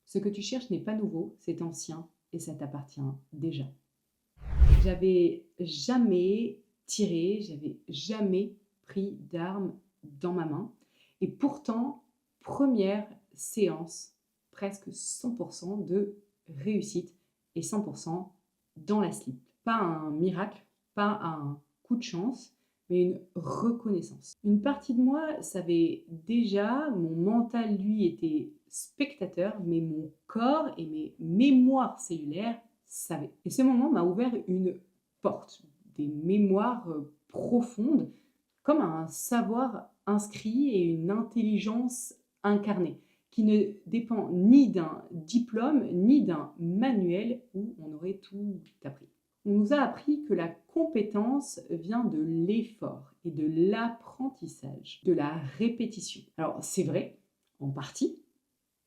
Ce que tu cherches n'est pas nouveau, c'est ancien et ça t'appartient déjà. J'avais jamais tiré, j'avais jamais pris d'arme dans ma main. Et pourtant, première séance, presque 100% de réussite et 100% dans la slip. Pas un miracle, pas un coup de chance, mais une reconnaissance. Une partie de moi savait déjà, mon mental, lui, était spectateur, mais mon corps et mes mémoires cellulaires savaient. Et ce moment m'a ouvert une porte, des mémoires profondes, comme un savoir inscrit et une intelligence incarnée, qui ne dépend ni d'un diplôme, ni d'un manuel où on aurait tout appris. On nous a appris que la compétence vient de l'effort et de l'apprentissage, de la répétition. Alors c'est vrai, en partie,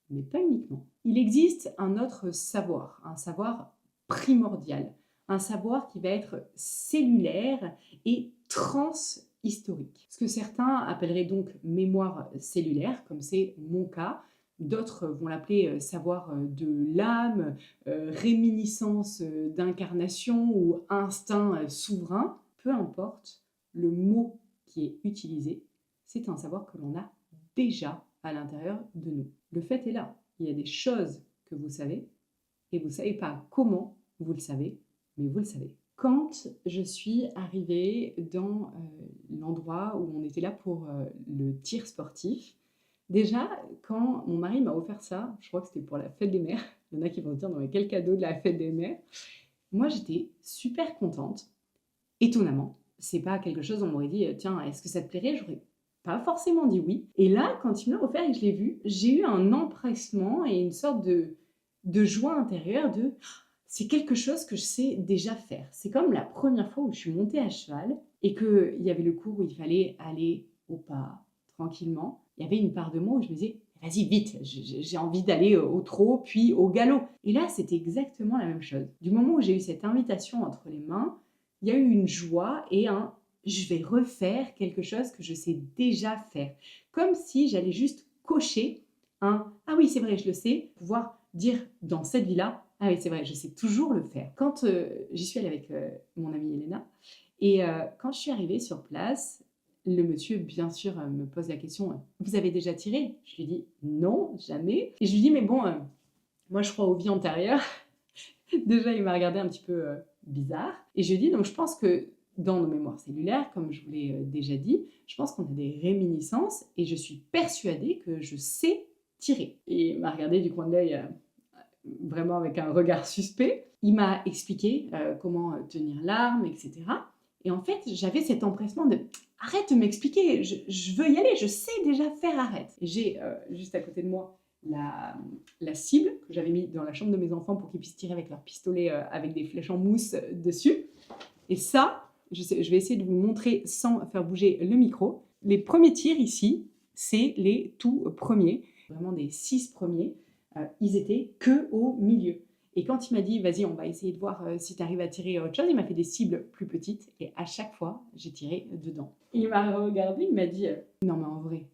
mais pas uniquement. Il existe un autre savoir, un savoir primordial, un savoir qui va être cellulaire et transhistorique. Ce que certains appelleraient donc mémoire cellulaire, comme c'est mon cas. D'autres vont l'appeler savoir de l'âme, réminiscence d'incarnation ou instinct souverain. Peu importe le mot qui est utilisé, c'est un savoir que l'on a déjà à l'intérieur de nous. Le fait est là, il y a des choses que vous savez et vous ne savez pas comment vous le savez, mais vous le savez. Quand je suis arrivée dans l'endroit où on était là pour le tir sportif, déjà, quand mon mari m'a offert ça, je crois que c'était pour la fête des mères, il y en a qui vont se dire, non mais quel cadeau de la fête des mères, moi j'étais super contente, étonnamment. C'est pas quelque chose, on m'aurait dit, tiens, est-ce que ça te plairait? J'aurais pas forcément dit oui. Et là, quand il me l'a offert et que je l'ai vu, j'ai eu un empressement et une sorte de joie intérieure de c'est quelque chose que je sais déjà faire. C'est comme la première fois où je suis montée à cheval et qu'il y avait le cours où il fallait aller au pas, tranquillement. Il y avait une part de moi où je me disais, vas-y vite, j'ai envie d'aller au trot, puis au galop. Et là, c'était exactement la même chose. Du moment où j'ai eu cette invitation entre les mains, il y a eu une joie et un je vais refaire quelque chose que je sais déjà faire. Comme si j'allais juste cocher un ah oui, c'est vrai, je le sais, pouvoir dire dans cette vie-là, ah oui, c'est vrai, je sais toujours le faire. Quand j'y suis allée avec mon amie Elena, et quand je suis arrivée sur place, le monsieur, bien sûr, me pose la question vous avez déjà tiré? Je lui dis non, jamais. Et je lui dis mais bon, moi je crois aux vies antérieures. Déjà, il m'a regardé un petit peu bizarre. Et je lui dis donc je pense que dans nos mémoires cellulaires, comme je vous l'ai déjà dit, je pense qu'on a des réminiscences et je suis persuadée que je sais tirer. Et il m'a regardé du coin de l'œil vraiment avec un regard suspect. Il m'a expliqué comment tenir l'arme, etc. Et en fait, j'avais cet empressement de arrête de m'expliquer, je veux y aller, je sais déjà faire, arrête. Et j'ai juste à côté de moi la cible que j'avais mis dans la chambre de mes enfants pour qu'ils puissent tirer avec leur pistolet avec des flèches en mousse dessus. Et ça, je vais essayer de vous montrer sans faire bouger le micro. Les premiers tirs ici, c'est les tout premiers, vraiment des 6 premiers. Ils étaient que au milieu. Et quand il m'a dit, vas-y, on va essayer de voir si tu arrives à tirer autre chose, il m'a fait des cibles plus petites et à chaque fois, j'ai tiré dedans. Il m'a regardé, il m'a dit, non mais en vrai,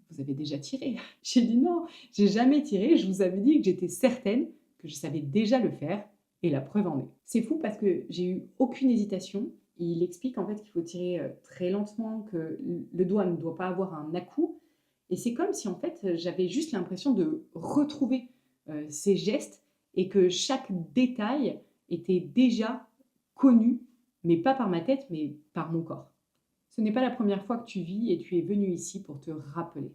vous avez déjà tiré. J'ai dit non, j'ai jamais tiré, je vous avais dit que j'étais certaine que je savais déjà le faire et la preuve en est. C'est fou parce que j'ai eu aucune hésitation. Il explique en fait qu'il faut tirer très lentement, que le doigt ne doit pas avoir un à-coup. Et c'est comme si en fait j'avais juste l'impression de retrouver ces gestes et que chaque détail était déjà connu, mais pas par ma tête, mais par mon corps. Ce n'est pas la première fois que tu vis et tu es venu ici pour te rappeler.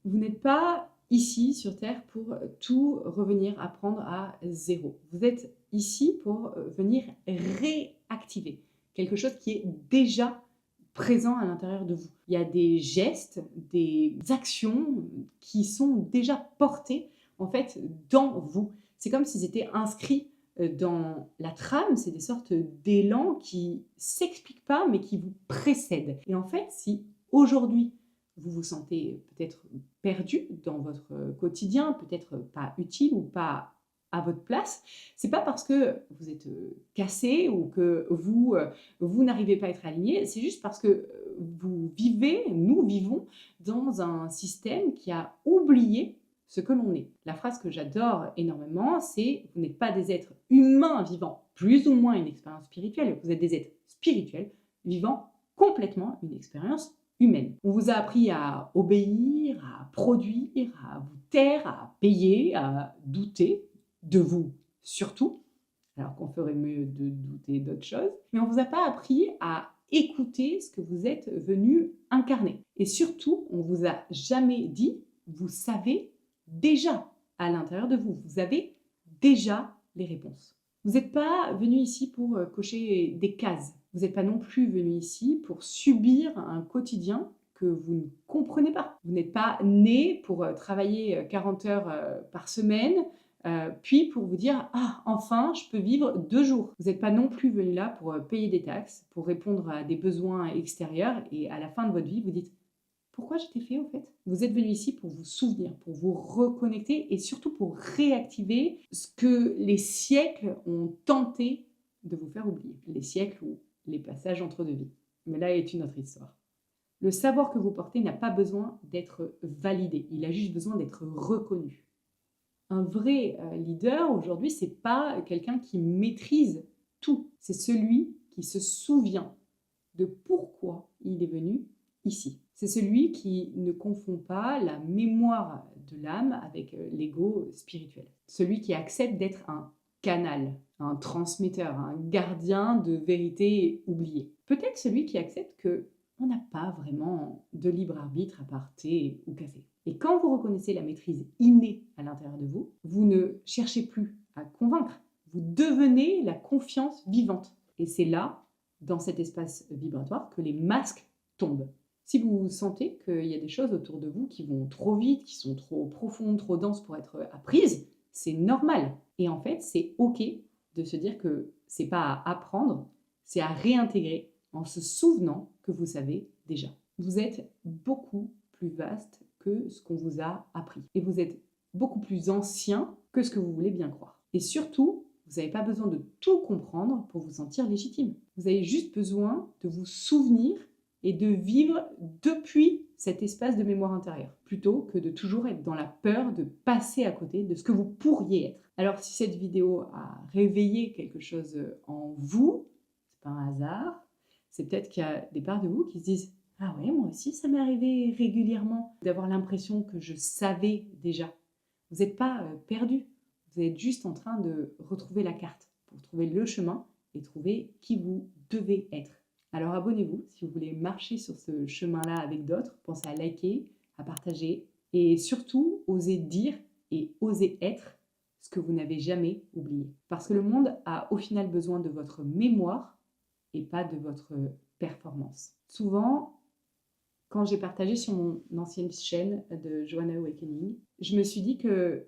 Vous n'êtes pas ici sur Terre pour tout revenir apprendre à zéro. Vous êtes ici pour venir réactiver quelque chose qui est déjà présent à l'intérieur de vous. Il y a des gestes, des actions qui sont déjà portées en fait dans vous. C'est comme s'ils étaient inscrits dans la trame, c'est des sortes d'élans qui s'expliquent pas mais qui vous précèdent. Et en fait, si aujourd'hui vous vous sentez peut-être perdu dans votre quotidien, peut-être pas utile ou pas à votre place, c'est pas parce que vous êtes cassé ou que vous n'arrivez pas à être aligné, c'est juste parce que nous vivons dans un système qui a oublié ce que l'on est. La phrase que j'adore énormément, c'est « Vous n'êtes pas des êtres humains vivant plus ou moins une expérience spirituelle, vous êtes des êtres spirituels vivant complètement une expérience humaine. » On vous a appris à obéir, à produire, à vous taire, à payer, à douter de vous surtout, alors qu'on ferait mieux de douter d'autres choses. Mais on ne vous a pas appris à écouter ce que vous êtes venu incarner. Et surtout, on ne vous a jamais dit « Vous savez déjà à l'intérieur de vous, vous avez déjà les réponses. » Vous n'êtes pas venu ici pour cocher des cases. Vous n'êtes pas non plus venu ici pour subir un quotidien que vous ne comprenez pas. Vous n'êtes pas né pour travailler 40 heures par semaine, puis pour vous dire « Ah, enfin, je peux vivre 2 jours ». Vous n'êtes pas non plus venu là pour payer des taxes, pour répondre à des besoins extérieurs, et à la fin de votre vie, vous dites « Pourquoi j'étais fait au fait ?» Vous êtes venu ici pour vous souvenir, pour vous reconnecter, et surtout pour réactiver ce que les siècles ont tenté de vous faire oublier. Les siècles ou les passages entre deux vies. Mais là est une autre histoire. Le savoir que vous portez n'a pas besoin d'être validé, il a juste besoin d'être reconnu. Un vrai leader aujourd'hui, c'est pas quelqu'un qui maîtrise tout, c'est celui qui se souvient de pourquoi il est venu ici. C'est celui qui ne confond pas la mémoire de l'âme avec l'ego spirituel. Celui qui accepte d'être un canal, un transmetteur, un gardien de vérité oubliée. Peut-être celui qui accepte qu'on n'a pas vraiment de libre arbitre à part thé ou café. Et quand vous reconnaissez la maîtrise innée à l'intérieur de vous, vous ne cherchez plus à convaincre, vous devenez la confiance vivante. Et c'est là, dans cet espace vibratoire, que les masques tombent. Si vous sentez qu'il y a des choses autour de vous qui vont trop vite, qui sont trop profondes, trop denses pour être apprises, c'est normal. Et en fait, c'est OK de se dire que c'est pas à apprendre, c'est à réintégrer en se souvenant que vous savez déjà. Vous êtes beaucoup plus vaste que ce qu'on vous a appris. Et vous êtes beaucoup plus ancien que ce que vous voulez bien croire. Et surtout, vous n'avez pas besoin de tout comprendre pour vous sentir légitime. Vous avez juste besoin de vous souvenir et de vivre depuis cet espace de mémoire intérieure, plutôt que de toujours être dans la peur de passer à côté de ce que vous pourriez être. Alors si cette vidéo a réveillé quelque chose en vous, c'est pas un hasard, c'est peut-être qu'il y a des parts de vous qui se disent « Ah ouais, moi aussi ça m'est arrivé régulièrement d'avoir l'impression que je savais déjà ». Vous n'êtes pas perdu, vous êtes juste en train de retrouver la carte pour trouver le chemin et trouver qui vous devez être. Alors abonnez-vous si vous voulez marcher sur ce chemin-là avec d'autres. Pensez à liker, à partager et surtout osez dire et osez être ce que vous n'avez jamais oublié. Parce que le monde a au final besoin de votre mémoire et pas de votre performance. Souvent, quand j'ai partagé sur mon ancienne chaîne de Joanna Awakening, je me suis dit que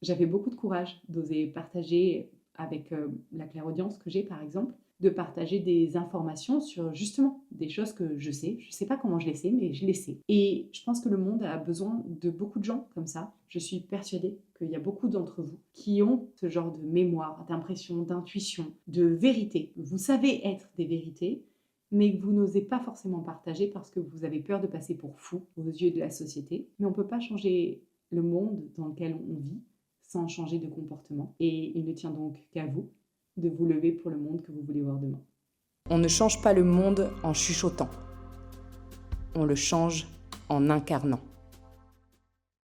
j'avais beaucoup de courage d'oser partager avec la clairaudience que j'ai par exemple, de partager des informations sur justement des choses que je sais. Je ne sais pas comment je les sais, mais je les sais. Et je pense que le monde a besoin de beaucoup de gens comme ça. Je suis persuadée qu'il y a beaucoup d'entre vous qui ont ce genre de mémoire, d'impression, d'intuition, de vérité. Vous savez être des vérités, mais que vous n'osez pas forcément partager parce que vous avez peur de passer pour fou aux yeux de la société. Mais on ne peut pas changer le monde dans lequel on vit sans changer de comportement. Et il ne tient donc qu'à vous de vous lever pour le monde que vous voulez voir demain. On ne change pas le monde en chuchotant. On le change en incarnant.